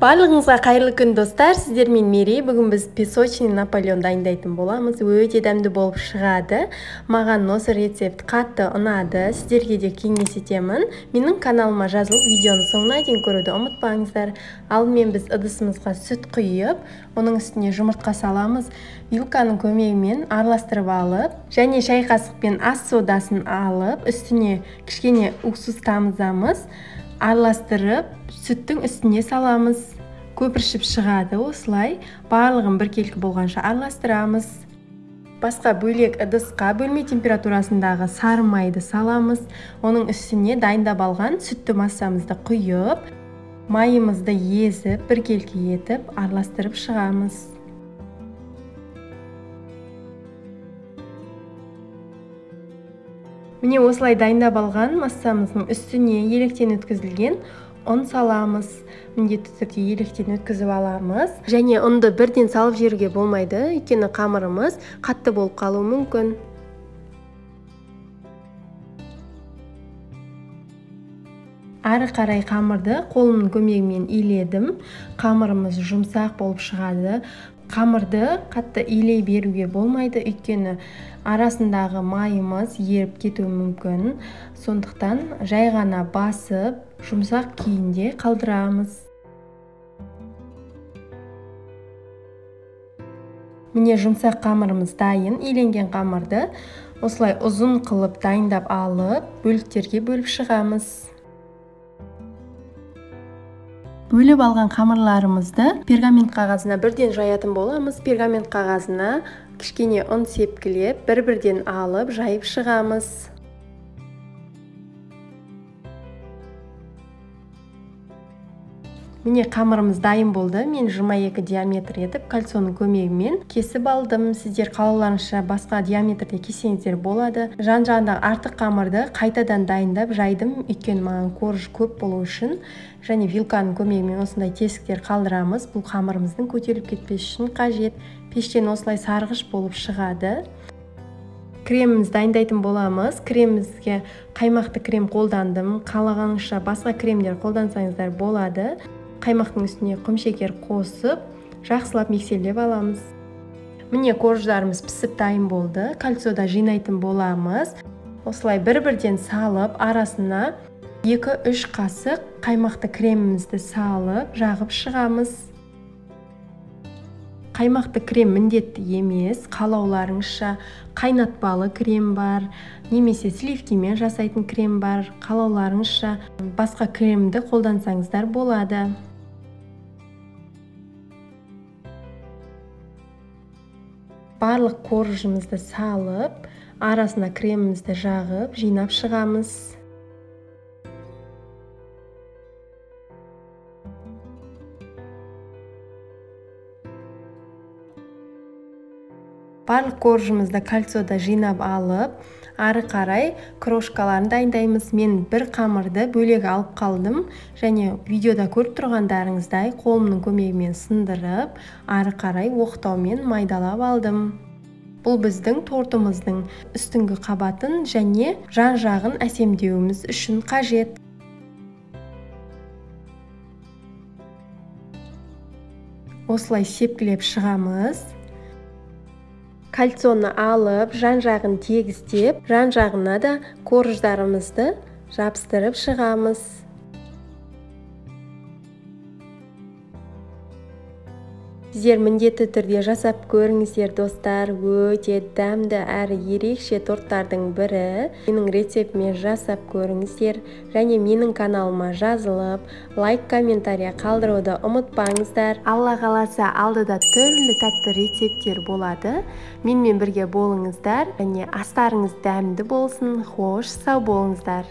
Барлығыңызға қайырлы күн достар, сіздермен Мерей. Бүгін біз песочный Наполеон дайындайтын боламыз. Өте дәмді болып шығады. Маған осы рецепт қатты ұнады. Сіздерге де кеңес етемін. Менің каналыма жазылып, видеоны соңына дейін көруді ұмытпаңыздар. Алдымен біз ыдысымызға сүт құйып, оның үстіне жұмыртқа саламыз. Вилканың көмегімен араластырып алып, және шай қасықпен ас содасын алып, үстіне кішкене уксус тамызамыз. Араластырып, сүттің үстіне саламыз. Көпіршіп шығады. Осылай барлығын біркелкі болғанша араластырамыз. Басқа бөлек ыдысқа бөлме температурасындағы сары майды саламыз. Оның үстіне дайындап алған сүтті массамызды құйып, майымызды езіп, біркелкі етіп араластырып шығамыз. Міне осылай дайындап алған массамыздың үстіне електен өткізілген ұн саламыз. Міндетті түрде електен өткізіп аламыз. Және ұнды бірден салып жіберуге болмайды, өйткені қамырымыз қатты болып қалуы мүмкін. Ары қарай қамырды қолымның көмегімен иледім. Қамырымыз жұмсақ болып шығады. Қамырды қатты илей беруге болмайды, өйткені арасындағы майымыз еріп кетуі мүмкін. Сондықтан жай ғана басып, жұмсақ күйінде қалдырамыз. Міне жұмсақ қамырымыз дайын. Иленген қамырды осылай ұзын қылып дайындап алып, бөліктерге бөліп шығамыз. Бөліп алған қамырларымызды пергамент қағазына бірден жаятын боламыз. Пергамент қағазына кішкене ұн сепкілеп, бір-бірден алып, жайып шығамыз. Міне қамырымыз дайын болды. Мен 22 диаметр етіп, кольцоның көмегімен кесіп алдым. Сіздер қалауларыңызша басқа диаметрде кессеңіздер болады. Жан-жағындағы артық қамырды қайтадан дайындап жайдым, өйткені маған корж көп болу үшін. Және вилканың көмегімен осындай тесіктер қалдырамыз. Бұл қамырымыздың көтеріліп кетпес үшін қажет. Пештен осылай сарғыш болып шығады. Креміміз дайындайтын боламыз. Кремімізге қаймақты крем қолдандым. Қалағаныңызша басқа кремдер қолдансаңыздар болады. Қаймақтың үстіне құмшекер қосып, жақсылап миксерлеп аламыз. Міне корждарымыз пісіп дайын болды. Кольцода жинайтын боламыз. Осылай бір-бірден салып, арасына 2-3 қасық қаймақты кремімізді салып, жағып шығамыз. Қаймақты крем міндетті емес, қалауларыңызша қайнатпалы крем бар, немесе сливкимен жасайтын крем бар. Қалауларыңызша басқа кремді қолдансаңыздар болады. Барлық коржымызды салып, арасына кремімізді жағып, жинап шығамыз. Барлық коржымызды кольцода жинап алып, ары қарай крошкаларын дайындаймыз. Мен бір қамырды бөлек алып қалдым, және видеода көріп тұрғандарыңыздай қолымның көмегімен сындырып, ары қарай оқтаумен майдалап алдым. Бұл біздің тортымыздың үстіңгі қабатын және жан-жағын әсемдеуіміз үшін қажет. Осылай сепкілеп шығамыз. Кольцоны алып, жан-жағын тегістеп, жан-жағына да корждарымызды жабыстырып шығамыз. Сіздер міндетті түрде жасап көріңіздер достар. Өте дәмді әрі ерекше торттардың бірі. Менің рецептіме жасап көріңіздер. Және менің каналыма жазылып, лайк, комментария қалдыруды ұмытпаңыздар. Алла қаласа алдыда түрлі тәтті рецепттер болады. Менімен бірге болыңыздар. Және астарыңыз дәмді болсын. Хош, сау болыңыздар.